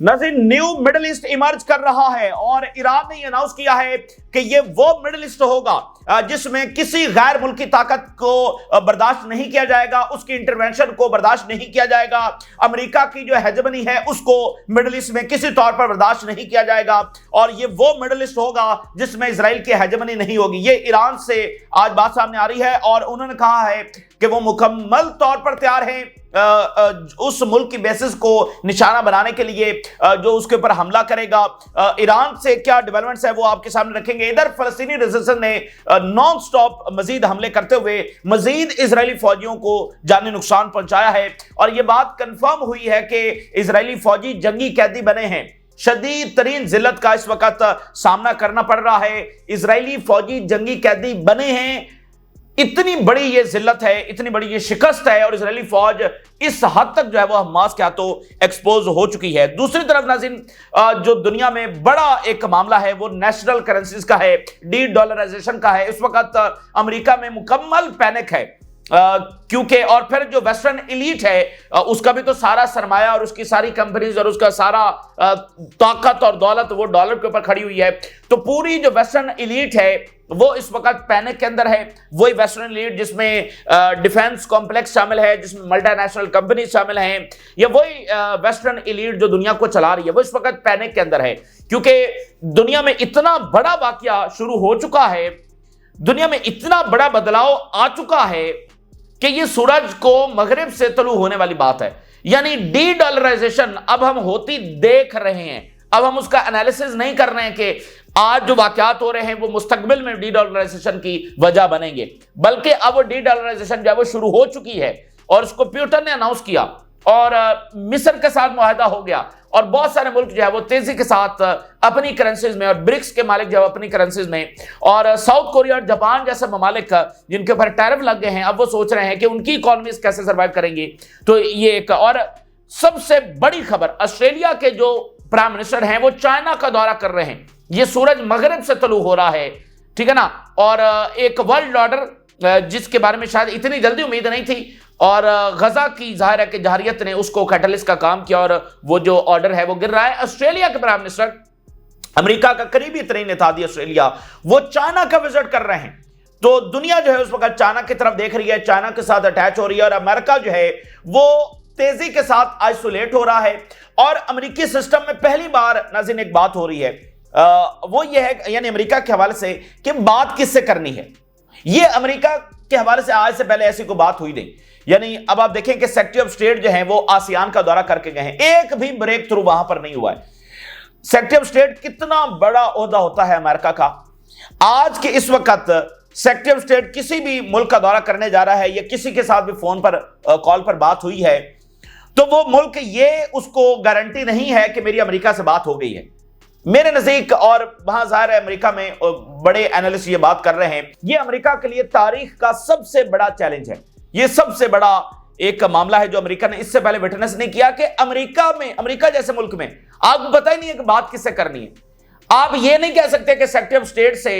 नाज़रीन, new middle east emerge कर रहा है और ईरान ने अनाउंस किया है कि ये वो मिडिल ईस्ट होगा जिसमें किसी गैर मुल्की ताकत को बर्दाश्त नहीं किया जाएगा, उसकी इंटरवेंशन को बर्दाश्त नहीं किया जाएगा। अमेरिका की जो हेजमनी है उसको मिडिल ईस्ट में किसी तौर पर बर्दाश्त नहीं किया जाएगा और ये वो मिडिल ईस्ट होगा जिसमें इजराइल की हेजमनी नहीं होगी। ये ईरान से आज बात सामने आ रही है और उन्होंने कहा है कि वो मुकम्मल तौर पर तैयार हैं उस मुल्क की बेसिस को निशाना बनाने के लिए जो उसके ऊपर हमला करेगा। ईरान से क्या डेवलपमेंट्स है वो आपके सामने रखेंगे। इधर फलस्तीनी रेजिस्टेंस ने नॉन स्टॉप मजीद हमले करते हुए मजीद इजरायली फौजियों को जानी नुकसान पहुंचाया है और यह बात कंफर्म हुई है कि इजरायली फौजी जंगी कैदी बने हैं। शदीद तरीन जिल्लत का इस वक्त सामना करना पड़ रहा है। इजरायली फौजी जंगी कैदी बने हैं। इतनी बड़ी ये जिल्लत है, इतनी बड़ी ये शिकस्त है और इजरायली फौज इस हद तक जो है वो हमास के हाथों एक्सपोज हो चुकी है। दूसरी तरफ नाज़रीन, जो दुनिया में बड़ा एक मामला है वो नेशनल करेंसीज का है, डी डॉलराइजेशन का है। इस वक्त अमेरिका में मुकम्मल पैनिक है क्योंकि और फिर जो वेस्टर्न एलीट है उसका भी तो सारा सरमाया और उसकी सारी कंपनीज और उसका सारा ताकत और दौलत वो डॉलर के ऊपर खड़ी हुई है। तो पूरी जो वेस्टर्न एलीट है वो इस वक्त पैनिक के अंदर है। वही वेस्टर्न एलीट जिसमें डिफेंस कॉम्प्लेक्स शामिल है, जिसमें मल्टीनेशनल कंपनी शामिल हैं, या वही वेस्टर्न एलीट जो दुनिया को चला रही है वो इस वक्त पैनिक के अंदर है क्योंकि दुनिया में इतना बड़ा वाकया शुरू हो चुका है, दुनिया में इतना बड़ा बदलाव आ चुका है कि ये सूरज को मगरिब से तलू होने वाली बात है। यानी डी डॉलराइजेशन अब हम होती देख रहे हैं। अब हम उसका एनालिसिस नहीं कर रहे हैं कि आज जो वाकयात हो रहे हैं वो मुस्तकबिल में डी डॉलराइजेशन की वजह बनेंगे, बल्कि अब वो डी डॉलराइजेशन जो है वो शुरू हो चुकी है और उसको प्यूटन ने अनाउंस किया और मिस्र के साथ मुआहदा हो गया और बहुत सारे मुल्क जो है वो तेजी के साथ अपनी करेंसीज में और ब्रिक्स के मालिक जो है अपनी करेंसीज में, और साउथ कोरिया और जापान जैसे ममालिक जिनके ऊपर टैरिफ लग गए हैं अब वो सोच रहे हैं कि उनकी इकोनॉमीज कैसे सर्वाइव करेंगी। तो ये एक और सबसे बड़ी खबर, ऑस्ट्रेलिया के जो प्राइम मिनिस्टर हैं वो चाइना का दौरा कर रहे हैं। ये सूरज मगरिब से तलू हो रहा है, ठीक है ना। और एक वर्ल्ड ऑर्डर जिसके बारे में शायद इतनी जल्दी उम्मीद नहीं थी और गजा की जाहिर है कि जहरियत ने उसको कैटलिस्ट का काम किया और वो जो ऑर्डर है वो गिर रहा है। ऑस्ट्रेलिया के प्राइम मिनिस्टर, अमेरिका का करीबी तरीन नेता ऑस्ट्रेलिया, वो चाइना का विजिट कर रहे हैं। तो दुनिया जो है उस वक्त चाइना की तरफ देख रही है, चाइना के साथ अटैच हो रही है और अमेरिका जो है वो तेजी के साथ आइसोलेट हो रहा है। और अमेरिकी सिस्टम में पहली बार नाज़रीन एक बात हो रही है, वो ये है यानी अमेरिका के हवाले से कि बात किससे करनी है। ये अमेरिका के हवाले से आज से पहले ऐसी कोई बात हुई नहीं। यानी अब आप देखें कि सेक्रेटरी ऑफ स्टेट जो है वो आसियान का दौरा करके गए हैं, एक भी ब्रेक थ्रू वहां पर नहीं हुआ है। सेक्रेटरी ऑफ स्टेट कितना बड़ा ओहदा होता है अमेरिका का। आज के इस वक्त सेक्रेटरी ऑफ स्टेट किसी भी मुल्क का दौरा करने जा रहा है या किसी के साथ भी फोन पर कॉल पर बात हुई है तो वो मुल्क ये उसको गारंटी नहीं है कि मेरी अमेरिका से बात हो गई है। मेरे नजदीक, और वहां जाहिर है अमेरिका में बड़े एनालिस्ट ये बात कर रहे हैं, ये अमेरिका के लिए तारीख का सबसे बड़ा चैलेंज है। ये सबसे बड़ा एक मामला है जो अमेरिका ने इससे पहले विटनेस नहीं किया कि अमेरिका जैसे मुल्क में आपको पता ही नहीं है कि बात किससे करनी है। आप ये नहीं कह सकते कि सेक्रेटरी ऑफ स्टेट से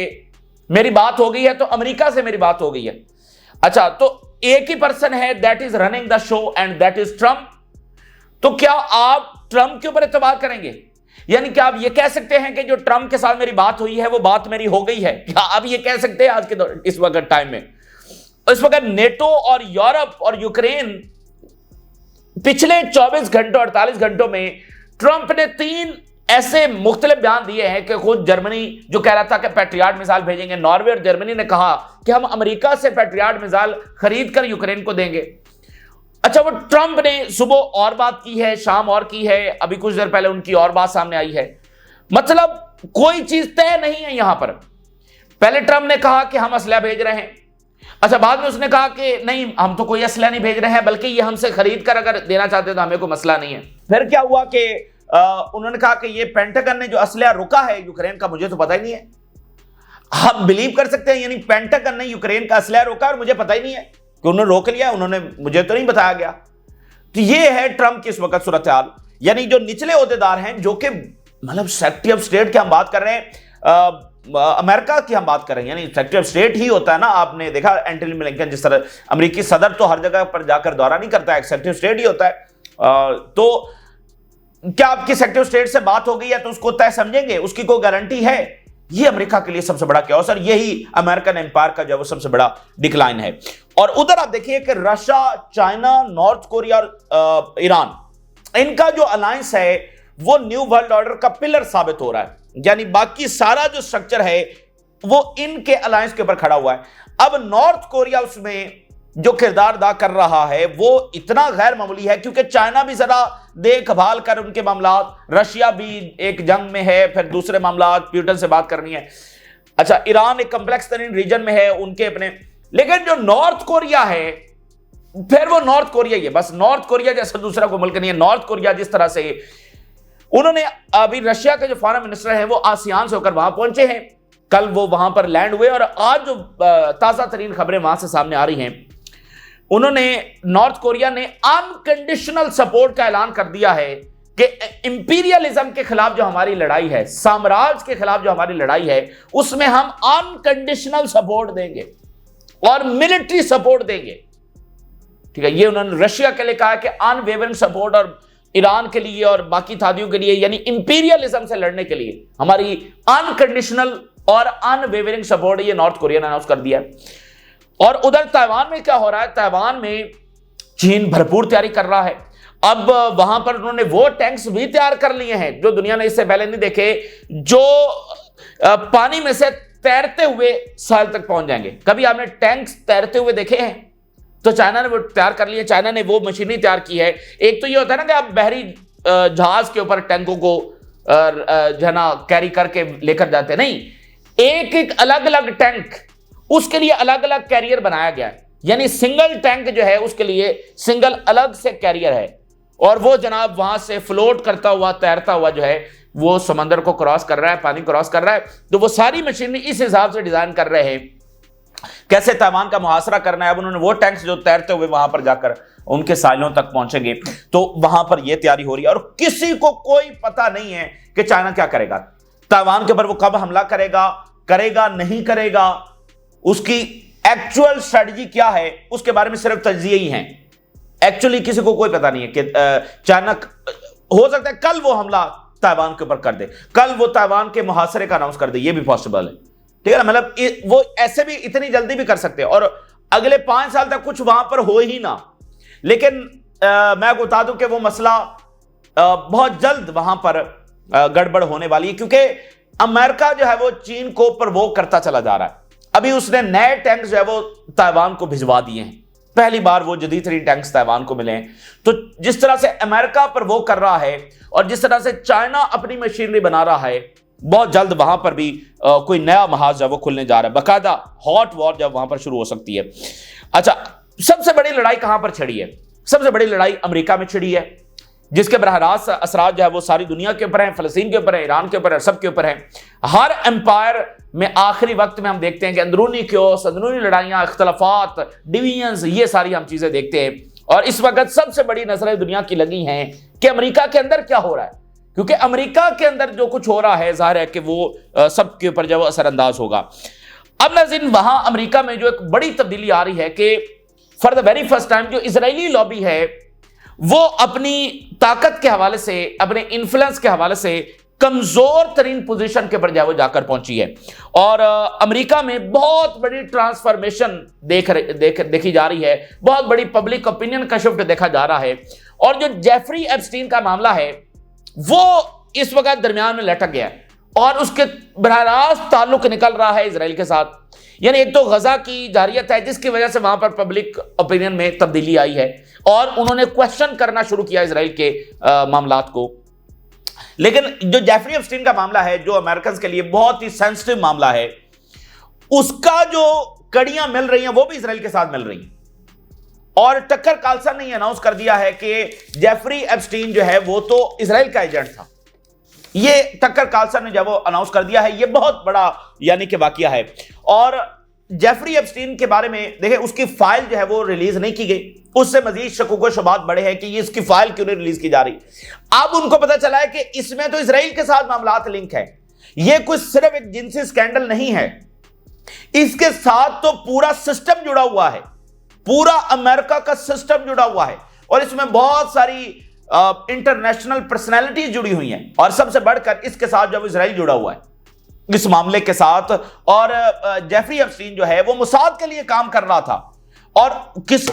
मेरी बात हो गई है तो अमेरिका से मेरी बात हो गई है। अच्छा, तो एक ही पर्सन है that is running the show and that is Trump. तो क्या आप ट्रंप के ऊपर एतबार करेंगे? यानी क्या आप ये कह सकते हैं कि जो ट्रंप के साथ मेरी बात हुई है वो बात मेरी हो गई है? क्या आप ये कह सकते हैं आज के इस वक्त टाइम में? इस वक्त नेटो और यूरोप और यूक्रेन पिछले 24 घंटों 48 घंटों में ट्रंप ने 3 ऐसे मुख्तलिफ बयान दिए हैं कि खुद जर्मनी जो कह रहा था कि पैट्रियट मिसाइल भेजेंगे, नॉर्वे और जर्मनी ने कहा कि हम अमेरिका से पैट्रियट मिसाइल खरीद कर यूक्रेन को देंगे। अच्छा, वो ट्रंप ने सुबह और बात की है, शाम और की है, अभी कुछ देर पहले उनकी और बात सामने आई है। मतलब कोई चीज तय नहीं है यहां पर। पहले ट्रंप ने कहा कि हम असला भेज रहे हैं, अच्छा बाद में उसने कहा कि नहीं हम तो कोई असला नहीं भेज रहे हैं बल्कि ये हमसे खरीद कर अगर देना चाहते तो हमें कोई मसला नहीं है। फिर क्या हुआ कि उन्होंने कहा कि ये पेंटागन ने जो असला रुका है यूक्रेन का मुझे तो पता ही नहीं है। आप बिलीव कर सकते हैं, यानी पेंटागन ने यूक्रेन का असला रोका और मुझे पता ही नहीं है कि उन्होंने रोक लिया, उन्होंने मुझे तो नहीं बताया गया। तो ये है ट्रंप की इस वक्त सूरत हाल। यानी जो निचले ओहदेदार हैं जो कि मतलब सेक्रेटरी ऑफ स्टेट की हम बात कर रहे हैं, अमेरिका की हम बात कर रहे हैं, यानी सेक्रेटरी ऑफ स्टेट ही होता है ना। आपने देखा एंटनी ब्लिंकन जिस तरह, अमेरिकी सदर तो हर जगह पर जाकर दौरा नहीं करता है, सेक्रेटरी ऑफ स्टेट ही होता है। तो क्या आपकी सेक्रेटरी ऑफ स्टेट से बात हो गई है तो उसको तय समझेंगे? उसकी कोई गारंटी है? ये अमेरिका के लिए सबसे बड़ा क्या हो सर, यही अमेरिकन एम्पायर का जो सबसे बड़ा डिक्लाइन है। और उधर आप देखिए कि रशिया, चाइना, नॉर्थ कोरिया और ईरान, इनका जो अलायंस है वो न्यू वर्ल्ड ऑर्डर का पिलर साबित हो रहा है। यानी बाकी सारा जो स्ट्रक्चर है वो इनके अलायंस के ऊपर खड़ा हुआ है। अब नॉर्थ कोरिया उसमें जो किरदार अदा कर रहा है वो इतना गैर मामूली है, क्योंकि चाइना भी जरा देखभाल कर उनके मामलात, रशिया भी एक जंग में है, फिर दूसरे मामलात प्यूटन से बात करनी है। अच्छा, ईरान एक कम्प्लेक्स तरीन रीजन में है उनके अपने, लेकिन जो नॉर्थ कोरिया है, फिर वो नॉर्थ कोरिया ही है, बस नॉर्थ कोरिया जैसा दूसरा कोई मुल्क नहीं है। नॉर्थ कोरिया जिस तरह से उन्होंने अभी रशिया के जो फॉरेन मिनिस्टर हैं वो आसियान से होकर वहां पहुंचे हैं, कल वो वहां पर लैंड हुए, और आज जो ताजा तरीन खबरें वहां से सामने आ रही हैं, उन्होंने, नॉर्थ कोरिया ने अनकंडीशनल सपोर्ट का ऐलान कर दिया है कि इंपीरियलिज्म के खिलाफ जो हमारी लड़ाई है, साम्राज्य के खिलाफ जो हमारी लड़ाई है, उसमें हम अनकंडीशनल सपोर्ट देंगे और मिलिट्री सपोर्ट देंगे। ठीक है, ये उन्होंने रशिया के लिए कहा कि अनवेवरिंग सपोर्ट, और ईरान के लिए और बाकी थादियों के लिए, यानी इंपीरियलिज्म से लड़ने के लिए हमारी अनकंडीशनल और अनवेवरिंग सपोर्ट, ये नॉर्थ कोरिया ने अनाउंस कर दिया। और उधर ताइवान में क्या हो रहा है, ताइवान में चीन भरपूर तैयारी कर रहा है। अब वहां पर उन्होंने वो टैंक्स भी तैयार कर लिए हैं जो दुनिया ने इससे पहले नहीं देखे, जो पानी में से तैरते हुए साल तक पहुंच जाएंगे। कभी आपने टैंक्स तैरते हुए देखे हैं? तो चाइना ने वो तैयार कर लिए, चाइना ने वो मशीनरी तैयार की है। एक तो ये होता है ना कि आप बहरी जहाज के ऊपर टैंकों को जो है ना कैरी करके लेकर जाते हैं, नहीं, एक एक अलग अलग टैंक, उसके लिए अलग अलग कैरियर बनाया गया है। यानी सिंगल टैंक जो है उसके लिए सिंगल अलग से कैरियर है, और वो जनाब वहां से फ्लोट करता हुआ, तैरता हुआ जो है वो समंदर को क्रॉस कर रहा है, पानी क्रॉस कर रहा है। तो वो सारी मशीनरी इस हिसाब से डिजाइन कर रहे हैं कैसे ताइवान का मुहासरा करना है। अब उन्होंने वो टैंक्स जो तैरते हुए वहां पर जाकर उनके साइलों तक पहुंचेंगे, तो वहां पर यह तैयारी हो रही है। और किसी को कोई पता नहीं है कि चाइना क्या करेगा ताइवान के ऊपर, वो कब हमला करेगा, करेगा नहीं करेगा, उसकी एक्चुअल स्ट्रेटजी क्या है, उसके बारे में सिर्फ तज्जिए ही हैं। एक्चुअली किसी को कोई पता नहीं है कि चाइना, हो सकता है कल वो हमला ताइवान के ऊपर कर दे, कल वो ताइवान के मुहासरे का अनाउंस कर दे, ये भी पॉसिबल है। ठीक है ना, मतलब वो ऐसे भी इतनी जल्दी भी कर सकते हैं, और अगले 5 साल तक कुछ वहां पर हो ही ना। लेकिन मैं बता दूं कि वो मसला बहुत जल्द वहां पर गड़बड़ होने वाली है, क्योंकि अमेरिका जो है वो चीन को प्रवोक करता चला जा रहा है। अभी उसने नए टैंक जो है वो ताइवान को भिजवा दिए हैं, पहली बार वो जदीद तरीन टैंक्स ताइवान को मिले हैं। तो जिस तरह से अमेरिका प्रवोक कर रहा है और जिस तरह से चाइना अपनी मशीनरी बना रहा है, बहुत जल्द वहां पर भी कोई नया महाज जब वो खुलने जा रहा है, बकायदा हॉट वॉर जब वहां पर शुरू हो सकती है। अच्छा, सबसे बड़ी लड़ाई कहां पर छिड़ी है? सबसे बड़ी लड़ाई अमेरिका में छिड़ी है, जिसके बरह रास्त असरात जो है वो सारी दुनिया के ऊपर है, फलस्तीन के ऊपर है, ईरान के ऊपर है, सबके ऊपर है। हर एम्पायर में आखिरी वक्त में हम देखते हैं कि अंदरूनी क्योस, अंदरूनी लड़ाइयां, इख्तलाफात, डिवीजन्स, ये सारी हम चीजें देखते हैं। और इस वक्त सबसे बड़ी नजरें दुनिया की लगी हैं कि अमेरिका के अंदर क्या हो रहा है, क्योंकि अमेरिका के अंदर जो कुछ हो रहा है जाहिर है कि वो सबके ऊपर जो असरअंदाज होगा। अब नाज़रीन, वहां अमेरिका में जो एक बड़ी तब्दीली आ रही है कि for the very first time जो इजरायली लॉबी है वो अपनी ताकत के हवाले से, अपने इन्फ्लुएंस के हवाले से कमजोर तरीन पोजीशन के ऊपर वो जाकर पहुंची है। और अमेरिका में बहुत बड़ी ट्रांसफॉर्मेशन देखी जा रही है, बहुत बड़ी पब्लिक ओपिनियन का शिफ्ट देखा जा रहा है। और जो जेफरी एप्स्टीन का मामला है वो इस वक्त दरमियान में लटक गया है और उसके बराह रास्त ताल्लुक निकल रहा है इजराइल के साथ। यानी एक तो गजा की जारियत है जिसकी वजह से वहां पर पब्लिक ओपिनियन में तब्दीली आई है और उन्होंने क्वेश्चन करना शुरू किया इजराइल के मामलात को। लेकिन जो जेफरी एप्स्टीन का मामला है, जो अमेरिकन के लिए बहुत ही सेंसिटिव मामला है, उसका जो कड़ियां मिल रही हैं वो भी इजराइल के साथ मिल रही हैं। और टक्कर कार्लसन ने अनाउंस कर दिया है कि जेफरी एप्स्टीन जो है वो तो इजराइल का एजेंट था। ये टक्कर कार्लसन ने जब वो अनाउंस कर दिया है, ये बहुत बड़ा यानी कि वाकया है। और जेफरी एप्स्टीन के बारे में देखें, उसकी फाइल जो है वो रिलीज नहीं की गई, उससे मजीद शकूक शुबात बढ़े हैं कि ये इसकी फाइल क्यों नहीं रिलीज की जा रही। अब उनको पता चला है कि इसमें तो इजराइल के साथ मामलात लिंक है, ये कुछ सिर्फ एक जिनसी स्कैंडल नहीं है, इसके साथ तो पूरा सिस्टम जुड़ा हुआ है, पूरा अमेरिका का सिस्टम जुड़ा हुआ है। और इसमें बहुत सारी इंटरनेशनल पर्सनैलिटीज जुड़ी हुई हैं, और सबसे बढ़कर इसके साथ जब इजराइल जुड़ा हुआ है इस मामले के साथ। और जेफरी एप्स्टीन जो है वो मोसाद के लिए काम कर रहा था, और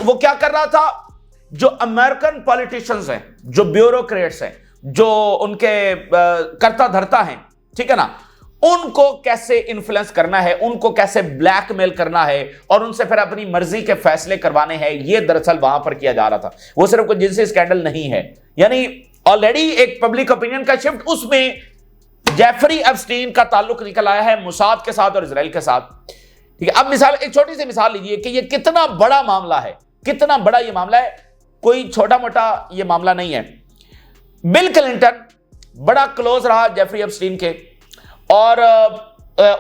वो क्या कर रहा था, जो अमेरिकन पॉलिटिशियंस हैं, जो ब्यूरोक्रेट्स हैं, जो उनके कर्ता धर्ता हैं, ठीक है ना, उनको कैसे इन्फ्लुएंस करना है, उनको कैसे ब्लैकमेल करना है और उनसे फिर अपनी मर्जी के फैसले करवाने हैं, ये दरअसल वहां पर किया जा रहा था। वो सिर्फ कोई जिनसी स्कैंडल नहीं है, यानी ऑलरेडी एक पब्लिक ओपिनियन का शिफ्ट, उसमें जेफरी एप्स्टीन का ताल्लुक निकल आया है मोसाद के साथ और इजराइल के साथ। ठीक है, अब मिसाल, एक छोटी सी मिसाल लीजिए कि ये कितना बड़ा मामला है, कितना बड़ा ये मामला है, कोई छोटा मोटा ये मामला नहीं है। बिल क्लिंटन बड़ा क्लोज रहा जेफरी एप्स्टीन के, और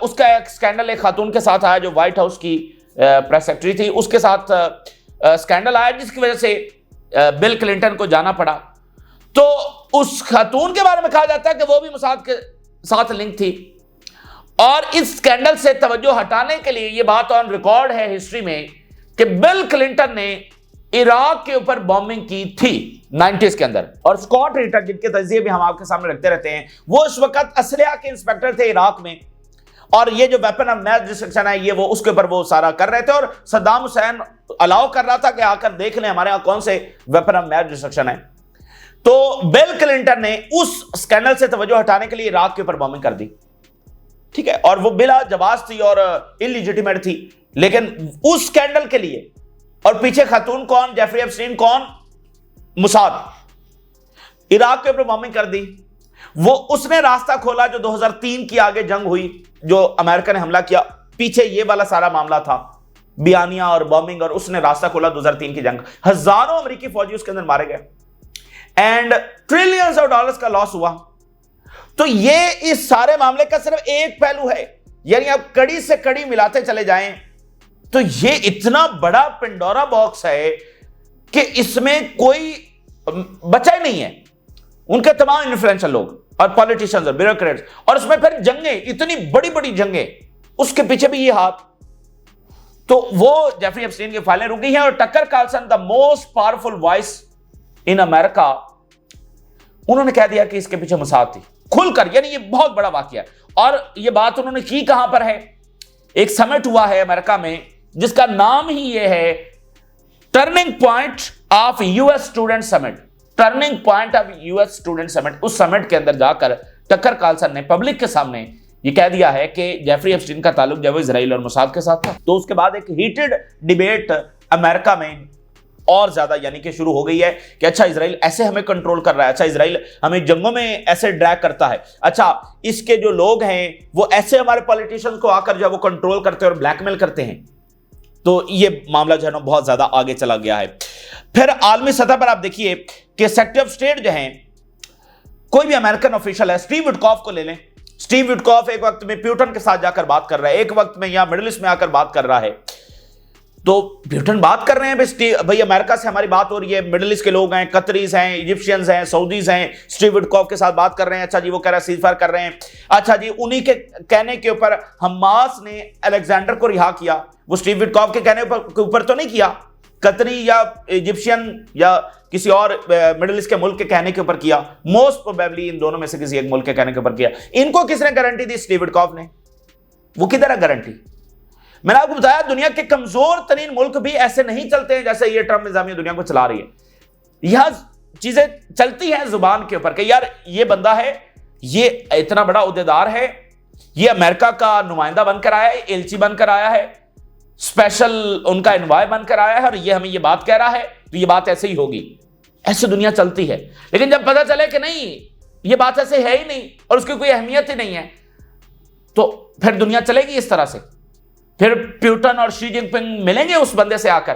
उसका एक स्कैंडल एक खातून के साथ आया जो व्हाइट हाउस की प्रेस सेक्रेटरी थी, उसके साथ स्कैंडल आया जिसकी वजह से बिल क्लिंटन को जाना पड़ा। तो उस खातून के बारे में कहा जाता है कि वो भी मोसाद के साथ लिंक थी, और इस स्कैंडल से तवज्जो हटाने के लिए ये बात ऑन रिकॉर्ड है हिस्ट्री में कि बिल क्लिंटन ने इराक के ऊपर बॉम्बिंग की थी 90s के अंदर। और स्कॉट रिटर, जिनके तजिए भी हम आपके सामने रखते रहते हैं, वो इस वक्त असलिया के इंस्पेक्टर थे इराक में, और ये जो वेपन ऑफ मैस डिस्ट्रक्शन है ये वो उसके ऊपर वो सारा कर रहे थे, और सद्दाम हुसैन अलाउ कर रहा था कि आकर देख लें हमारे यहां कौन से वेपन ऑफ मैस डिस्ट्रक्शन है। तो बिल क्लिंटन ने उस स्कैंडल से तवज्जो हटाने के लिए इराक के ऊपर बॉम्बिंग कर दी, ठीक है, और वो बिला जवाज थी और इलिजिटिमेट थी, लेकिन उस स्कैंडल के लिए, और पीछे खातून कौन, जेफरी एप्स्टीन कौन, मोसाद, इराक के ऊपर बॉम्बिंग कर दी। वो उसने रास्ता खोला जो 2003 की आगे जंग हुई, जो अमेरिका ने हमला किया, पीछे ये वाला सारा मामला था, बियानिया और बॉम्बिंग, और उसने रास्ता खोला 2003 की जंग। हजारों अमेरिकी फौजी उसके अंदर मारे गए एंड ट्रिलियंस ऑफ डॉलर्स का लॉस हुआ। तो ये इस सारे मामले का सिर्फ एक पहलू है, यानी आप कड़ी से कड़ी मिलाते चले जाएं तो ये इतना बड़ा पेंडोरा बॉक्स है कि इसमें कोई बचा ही नहीं है। उनके तमाम इन्फ्लुएंशियल लोग और पॉलिटिशियंस और ब्यूरोक्रेट्स, और उसमें फिर जंगें, इतनी बड़ी बड़ी जंगें, उसके पीछे भी ये हाथ। तो वो जेफरी एप्स्टीन की फाइलें रुक गई हैं, और Tucker Carlson, the most powerful voice in America, उन्होंने कह दिया कि इसके पीछे मोसाद थी, खुलकर। यानी ये बहुत बड़ा वाकया है, और ये बात उन्होंने की कहां पर है, एक समिट हुआ है अमेरिका में जिसका नाम ही ये है turning point of US student summit, turning point of US student summit. उस समिट के अंदर जाकर टकर कार्लसन ने पब्लिक के सामने ये कह दिया है कि जेफरी एप्स्टीन का ताल्लुक जब इजराइल और मोसाद के साथ था। तो उसके बाद एक हीटेड डिबेट अमेरिका में और ज्यादा यानी कि शुरू हो गई है कि अच्छा इजराइल ऐसे हमें कंट्रोल कर रहा है, अच्छा इजराइल हमें जंगों में ऐसे ड्रैग करता है, अच्छा इसके जो लोग हैं वो ऐसे हमारे पॉलिटिशियंस को आकर जो है वो कंट्रोल करते हैं और ब्लैकमेल करते हैं। तो ये मामला जो है ना बहुत ज्यादा आगे चला गया है। फिर आलमी सतह पर आप देखिए कि सेक्रेटरी ऑफ स्टेट जो है, कोई भी अमेरिकन ऑफिशियल है, स्टीव विटकॉफ को ले लें। स्टीव विटकॉफ एक वक्त में प्यूटन के साथ जाकर बात कर रहा है, एक वक्त में यहां मिडिल ईस्ट में आकर बात कर रहा है। तो प्यूटन बात कर रहे हैं भाई अमेरिका से हमारी बात हो रही है, मिडिल ईस्ट के लोग हैं, कतरीज हैं, इजिप्शियंस हैं, सऊदीज हैं, स्टीव विटकॉफ के साथ बात कर रहे हैं। अच्छा जी, वो कह रहा है सीजफायर कर रहे हैं। अच्छा जी, उन्हीं के कहने के ऊपर हमास ने अलेक्जेंडर को रिहा किया। वो स्टीव विटकॉफ के कहने के ऊपर तो नहीं किया, कतरी या इजिप्शियन या किसी और मिडिल ईस्ट के मुल्क के कहने के ऊपर किया, मोस्ट प्रोबेबली इन दोनों में से किसी एक मुल्क के कहने के ऊपर किया। इनको किसने गारंटी दी? स्टीव विटकॉफ ने। वो किधर है गारंटी? मैंने आपको बताया दुनिया के कमजोर तरीन मुल्क भी ऐसे नहीं चलते हैं जैसे ये ट्रम्प निजामिया दुनिया को चला रही है। यह चीजें चलती हैं जुबान के ऊपर कि यार ये बंदा है, ये इतना बड़ा उहदेदार है, ये अमेरिका का नुमाइंदा बनकर आया है, एलची बनकर आया है, स्पेशल उनका एनवाय बनकर आया है, और ये हमें ये बात कह रहा है तो ये बात ऐसे ही होगी। ऐसे दुनिया चलती है। लेकिन जब पता चले कि नहीं ये बात ऐसे है ही नहीं और उसकी कोई अहमियत ही नहीं है, तो फिर दुनिया चलेगी इस तरह से। फिर प्यूटन और शी जिनपिंग मिलेंगे उस बंदे से आकर।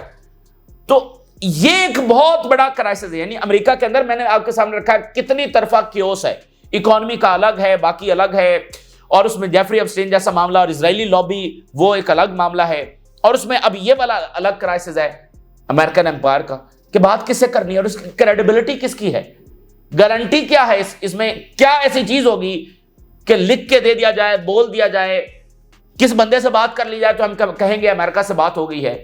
तो ये एक बहुत बड़ा क्राइसिस है। यानी अमेरिका के अंदर मैंने आपके सामने रखा है कितनी तरफा क्योस है, इकोनॉमी का अलग है, बाकी अलग है, और उसमें जेफरी एप्स्टीन जैसा मामला और इजरायली लॉबी वो एक अलग मामला है, और उसमें अब ये वाला अलग क्राइसिस है अमेरिकन एम्पायर का कि बात किससे करनी है और उसकी क्रेडिबिलिटी किसकी है, गारंटी क्या है, इसमें क्या ऐसी चीज होगी कि लिख के दे दिया जाए, बोल दिया जाए, किस बंदे से बात कर ली जाए तो हम कहेंगे अमेरिका से बात हो गई है।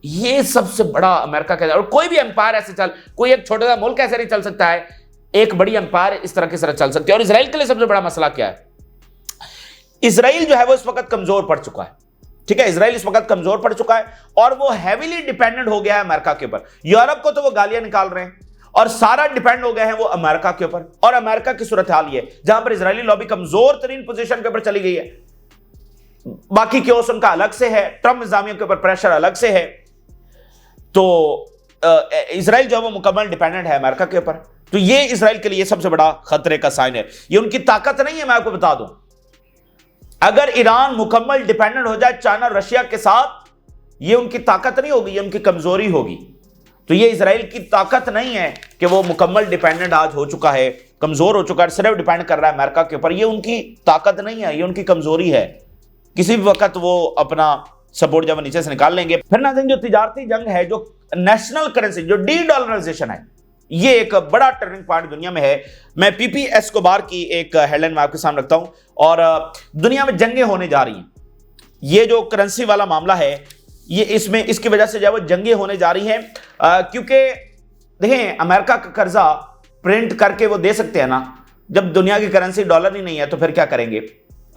ये सबसे बड़ा अमेरिका का, और कोई भी एम्पायर ऐसे कोई एक छोटा सा मुल्क ऐसे नहीं चल सकता है, एक बड़ी एम्पायर इस तरह की तरह चल सकती है। और इजराइल के लिए सबसे बड़ा मसला क्या है? इजराइल जो है वो इस वक्त कमजोर पड़ चुका है, ठीक है, इजराइल इस वक्त कमजोर पड़ चुका है और वो हैवीली डिपेंडेंट हो गया है अमेरिका के ऊपर। यूरोप को तो वो गालियां निकाल रहे हैं और सारा डिपेंड हो गया है वो अमेरिका के ऊपर। और अमेरिका की सूरत हाल ये जहां पर इजरायली लॉबी कमजोर तरीन पोजीशन के ऊपर चली गई है, बाकी क्योस उनका अलग से है, ट्रंप इंतजामिया के ऊपर प्रेशर अलग से है, तो इजराइल जो है वो मुकम्मल डिपेंडेंट है अमेरिका के ऊपर। तो ये इजराइल के लिए सबसे बड़ा खतरे का साइन है। ये उनकी ताकत नहीं है, मैं आपको बता दूं। अगर ईरान मुकम्मल डिपेंडेंट हो जाए चाइना और रशिया के साथ, ये उनकी ताकत नहीं होगी, ये उनकी कमजोरी होगी। तो ये इजराइल की ताकत नहीं है कि वो मुकम्मल डिपेंडेंट आज हो चुका है, कमजोर हो चुका है, सिर्फ डिपेंड कर रहा है अमेरिका के ऊपर। ये उनकी ताकत नहीं है, ये उनकी कमजोरी है। किसी भी वक्त वो अपना सपोर्ट जब नीचे से निकाल लेंगे। फिर नाज़रीन, जो तिजारती जंग है, जो नेशनल करेंसी, जो डी-डॉलराइजेशन है, ये एक बड़ा टर्निंग पॉइंट दुनिया में है। मैं पीपी एस्कोबार की एक हेडलाइन में आपके सामने रखता हूं, और दुनिया में जंगें होने जा रही हैं। ये जो करेंसी वाला मामला है, ये इसकी वजह से जो है वो जंगें होने जा रही हैं, क्योंकि देखें, अमेरिका का कर्जा प्रिंट करके वो दे सकते हैं ना, जब दुनिया की करेंसी डॉलर ही नहीं है तो फिर क्या करेंगे?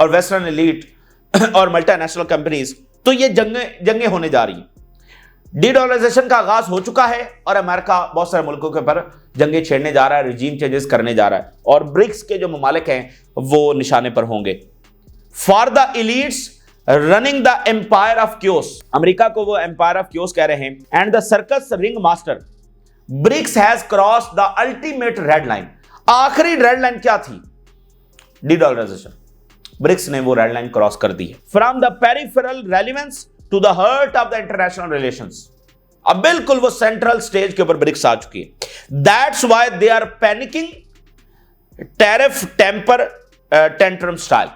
और वेस्टर्न एलीट और मल्टीनेशनल कंपनीज, तो ये जंगें होने जा रही हैं। डी-डॉलराइजेशन का आगाज हो चुका है और अमेरिका बहुत सारे मुल्कों के ऊपर जंगें छेड़ने जा रहा है, रिजीम चेंजेस करने जा रहा है, और ब्रिक्स के जो ममालिक हैं वो निशाने पर होंगे। For the elites running the empire of chaos, America को वो एम्पायर ऑफ क्योस कह रहे हैं, and the circus ring master, BRICS has cross the ultimate red line. आखिरी रेड लाइन क्या थी? डी-डॉलराइजेशन। ब्रिक्स ने वो रेड लाइन क्रॉस कर दी है। From the peripheral relevance to the heart of the international relations, अब बिल्कुल वो सेंट्रल स्टेज के ऊपर ब्रिक्स आ चुकी है। That's why they are panicking, tariff temper tantrum style.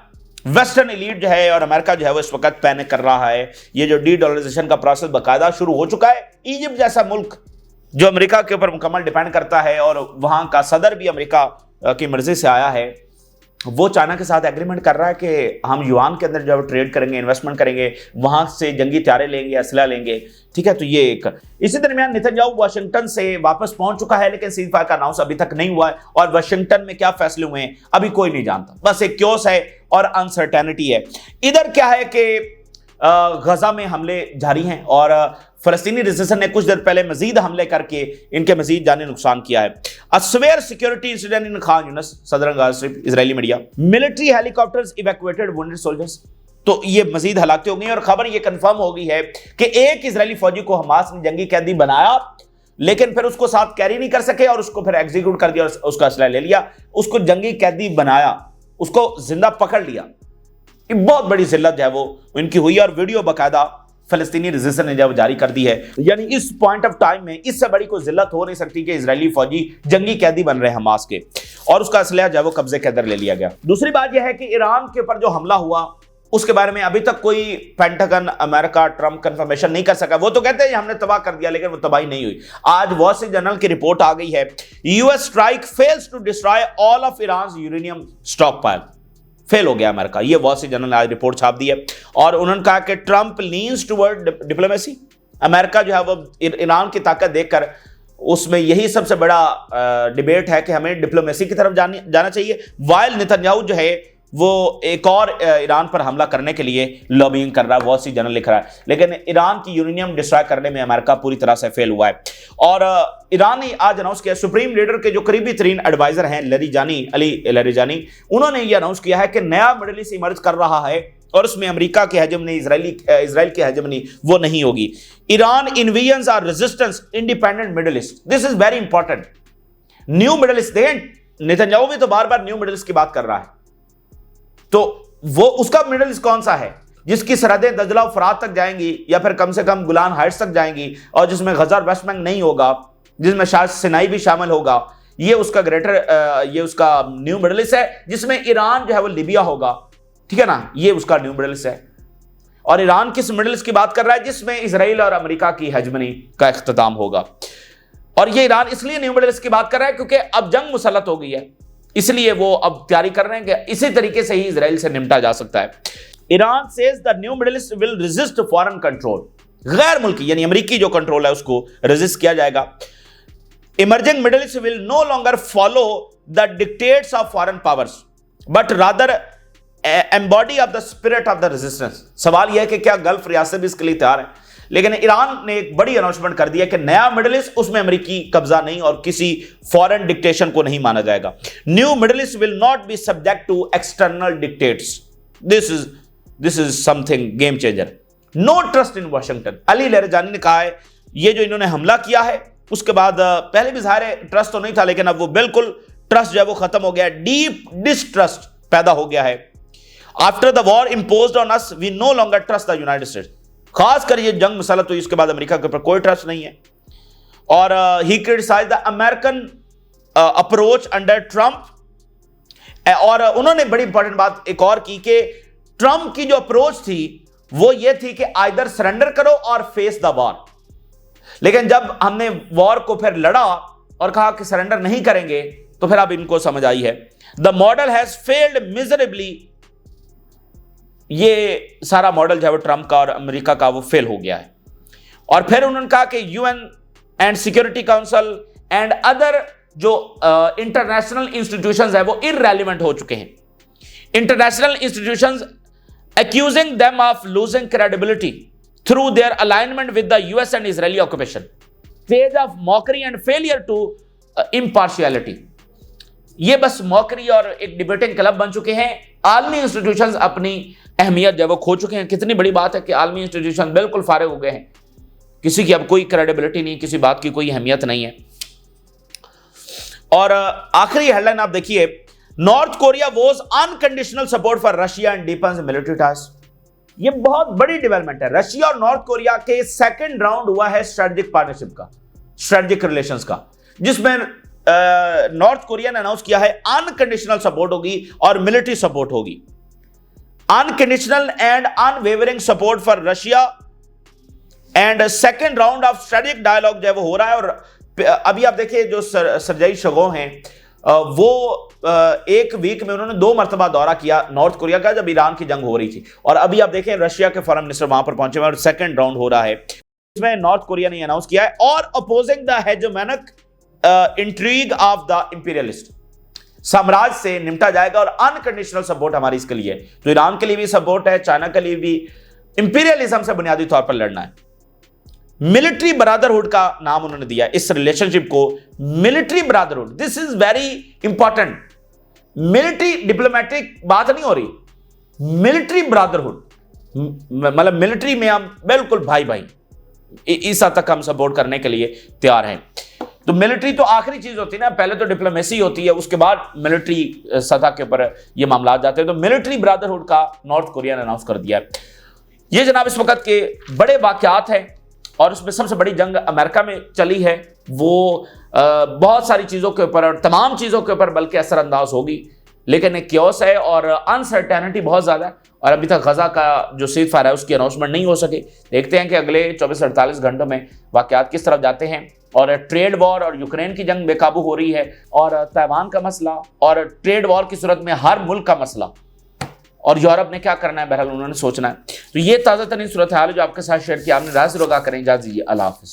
Western elite जो है और अमेरिका जो है वो इस वक्त पैनिक कर रहा है। ये जो डी-डॉलराइजेशन का प्रोसेस बाकायदा शुरू हो चुका है। इजिप्ट जैसा मुल्क जो अमेरिका के ऊपर मुकम्मल डिपेंड करता है और वहां का सदर भी अमेरिका की मर्जी से आया है, वो चाइना के साथ एग्रीमेंट कर रहा है कि हम युआन के अंदर जब ट्रेड करेंगे, इन्वेस्टमेंट करेंगे, वहां से जंगी हथियार लेंगे, असला लेंगे, ठीक है। तो ये एक, इसी दरमियान नेतन्याहू वाशिंगटन से वापस पहुंच चुका है, लेकिन सीज़ फायर का अनाउंस अभी तक नहीं हुआ है और वाशिंगटन में क्या फैसले हुए हैं अभी कोई नहीं जानता। बस एक क्योस है और अनसर्टेनिटी है। इधर क्या है कि गजा में हमले जारी हैं और फलस्तीनी रेजिस्टेंस ने कुछ देर पहले मजीद हमले करके इनके मजीद जानी नुकसान किया है। A severe security incident in Khan Younis, southern Gaza Strip, Israeli media, military helicopters evacuated wounded soldiers. तो ये मजीद हलाकतें हो गई और खबर ये कंफर्म हो गई है कि एक इजरायली फौजी को हमास ने जंगी कैदी बनाया, लेकिन फिर उसको साथ कैरी नहीं कर सके और उसको फिर एग्जीक्यूट कर दिया और उसका असला ले लिया। उसको जंगी कैदी बनाया, उसको जिंदा पकड़ लिया। बहुत बड़ी जिल्लत जो है वो इनकी हुई और वीडियो बाकायदा फलस्तीनी रेजिस्टेंस ने जब जारी कर दी है। यानी इस पॉइंट ऑफ टाइम में इससे बड़ी कोई जिल्लत हो नहीं सकती कि इजरायली फौजी जंगी कैदी बन रहे हैं हमास के, और उसका असला जो है वो कब्जे के अंदर ले लिया गया। दूसरी बात यह है कि ईरान के ऊपर जो हमला हुआ उसके बारे में अभी तक कोई पेंटागन, अमेरिका, ट्रंप कंफर्मेशन नहीं कर सका। वो तो कहते हैं हमने तबाह कर दिया, लेकिन वो तबाही नहीं हुई। आज वॉर स्ट्रीट जर्नल की रिपोर्ट आ गई है, US strike fails to destroy all of Iran uranium stockpile. Fail हो गया अमेरिका, ये वॉल स्ट्रीट जर्नल ने आज रिपोर्ट छाप दी है और उन्होंने कहा कि Trump leans toward diplomacy. America जो है वो ईरान की ताकत देखकर उसमें यही सबसे बड़ा डिबेट है कि हमें डिप्लोमेसी की तरफ जाना चाहिए, वाइल नेतन्याहू जो है वो एक और ईरान पर हमला करने के लिए लॉबिंग कर रहा है, वॉल स्ट्रीट जर्नल लिख रहा है। लेकिन ईरान की यूरेनियम डिस्ट्रॉय करने में अमेरिका पूरी तरह से फेल हुआ है। और ईरान ने आज अनाउंस किया, सुप्रीम लीडर के जो करीबी तरीन एडवाइजर हैं अली लरिजानी, उन्होंने ये अनाउंस किया है कि नया मिडिल ईस्ट इमर्ज कर रहा है और उसमें अमेरिका की हेजेमनी, इजराइल की हेजेमनी वो नहीं होगी। Iran envisions are resistance independent Middle East, this is very important. New middle East, देखें नेतन्याहू भी तो बार बार न्यू मिडिल ईस्ट की बात कर रहा है, तो वो उसका मिडिल ईस्ट कौन सा है जिसकी सरहदें दजला और फरात तक जाएंगी या फिर कम से कम गुलान हाइट्स तक जाएंगी और जिसमें गजा और वेस्ट बैंक नहीं होगा, जिसमें शायद सिनाई भी शामिल होगा। ये उसका ये उसका न्यू मिडिल ईस्ट है, जिसमें ईरान जो है वो लीबिया होगा, ठीक है ना, ये उसका न्यू मिडिल ईस्ट है। और ईरान किस मिडिल ईस्ट की बात कर रहा है? जिसमें इजराइल और अमेरिका की हेजमनी का इख्तिताम होगा। और ये ईरान इसलिए न्यू मिडिल ईस्ट की बात कर रहा है क्योंकि अब जंग मुसल्लत हो गई है, इसलिए वो अब तैयारी कर रहे हैं कि इसी तरीके से ही इजराइल से निपटा जा सकता है। Iran says the new middle east will resist foreign control. गैर मुल्की यानी अमेरिकी जो कंट्रोल है उसको रेजिस्ट किया जाएगा। Emerging Middle east will no longer follow the dictates of foreign powers but rather embody of the spirit of the resistance. सवाल यह है कि क्या गल्फ रियासत भी इसके लिए तैयार है, लेकिन ईरान ने एक बड़ी अनाउंसमेंट कर दिया कि नया मिडिल ईस्ट उसमें अमेरिकी कब्जा नहीं और किसी फॉरेन डिक्टेशन को नहीं माना जाएगा। New middle east will not be subject to external dictates. This is something game changer. No trust in Washington. Ali Larijani ने कहा है ये जो इन्होंने हमला किया है उसके बाद पहले भी ज़ाहिर है ट्रस्ट तो नहीं था, लेकिन अब वो बिल्कुल ट्रस्ट जो है वो खत्म हो गया है। डीप डिसट्रस्ट पैदा हो गया है। After the war imposed on us we no longer trust the United States. खासकर ये जंग मसलत हुई इसके बाद अमेरिका के ऊपर कोई ट्रस्ट नहीं है। और he criticise the American approach under Trump. और उन्होंने बड़ी इंपॉर्टेंट बात एक और की कि ट्रंप की जो अप्रोच थी वो ये थी कि आइदर सरेंडर करो और फेस द वॉर। लेकिन जब हमने वॉर को फिर लड़ा और कहा कि सरेंडर नहीं करेंगे तो फिर अब इनको समझ आई है the model has failed miserably. ये सारा मॉडल जो है वो ट्रंप का और अमेरिका का वो फेल हो गया है। और फिर उन्होंने कहा कि UN and security council and other जो इंटरनेशनल इंस्टीट्यूशंस है वो इररेलेवेंट हो चुके हैं। International institutions accusing them of losing credibility through their alignment with the US and Israeli occupation, stage of mockery and failure to impartiality। ये बस mockery और एक डिबेटिंग क्लब बन चुके हैं। आलमी इंस्टीट्यूशंस अपनी अहमियत जब वो खो चुके हैं। कितनी बड़ी बात है कि आलमी इंस्टीट्यूशन बिल्कुल फारिग हो गए हैं, किसी की अब कोई क्रेडिबिलिटी नहीं, किसी बात की कोई अहमियत नहीं है। और आखिरी हेडलाइन आप देखिए, North Korea was unconditional support for Russia and deepens military task. ये बहुत बड़ी डेवलपमेंट है। रशिया और नॉर्थ कोरिया के सेकंड राउंड हुआ है स्ट्रेटेजिक पार्टनरशिप का, स्ट्रेटेजिक रिलेशंस का, जिसमें नॉर्थ कोरिया ने अनाउंस किया है अनकंडीशनल सपोर्ट होगी और मिलिट्री सपोर्ट होगी। Unconditional and unwavering support for Russia and second round of strategic dialogue जो है वो हो रहा है। और अभी आप देखिए जो सरजई शगो हैं वो एक वीक में उन्होंने 2 मरतबा दौरा किया नॉर्थ कोरिया का जब ईरान की जंग हो रही थी। और अभी आप देखें रशिया के फॉरेन मिनिस्टर वहां पर पहुंचे हुए और सेकंड राउंड हो रहा है। इसमें नॉर्थ कोरिया ने अनाउंस किया है और opposing the hegemonic intrigue of the imperialist. साम्राज्य से निपटा जाएगा और अनकंडीशनल सपोर्ट हमारी इसके लिए, तो ईरान के लिए भी सपोर्ट है, चाइना के लिए भी। इंपीरियलिज्म से बुनियादी तौर पर लड़ना है। मिलिट्री ब्रदरहुड का नाम उन्होंने दिया इस रिलेशनशिप को, military brotherhood. This is very important. Military diplomatic बात नहीं हो रही, मिलिट्री ब्रदरहुड मतलब मिलिट्री में हम बिल्कुल भाई भाई, इस हद तक हम सपोर्ट करने के लिए तैयार हैं। तो मिलिट्री तो आखिरी चीज होती है ना, पहले तो डिप्लोमेसी होती है, उसके बाद मिलिट्री सतह के ऊपर ये मामला जाते हैं। तो मिलिट्री ब्रदरहुड का नॉर्थ कोरिया ने अनाउंस कर दिया है। ये जनाब इस वक्त के बड़े वाकयात हैं और उसमें सबसे बड़ी जंग अमेरिका में चली है। वो बहुत सारी चीज़ों के ऊपर और तमाम चीज़ों के ऊपर बल्कि असरअंदाज होगी, लेकिन एक क्योस है और अनसर्टेनिटी बहुत ज़्यादा है। और अभी तक गजा का जो सीज फायर है उसकी अनाउंसमेंट नहीं हो सके। देखते हैं कि अगले 24-48 घंटों में वाकयात किस तरफ जाते हैं। और ट्रेड वॉर और यूक्रेन की जंग बेकाबू हो रही है और ताइवान का मसला और ट्रेड वॉर की सूरत में हर मुल्क का मसला और यूरोप ने क्या करना है, बहरहाल उन्होंने सोचना है। तो ये ताज़ा तरीन सूरत हाल है जो आपके साथ शेयर किया। आपने राज रोगा करें, इजाज़त दीजिए। अल्लाह हाफ़िज़।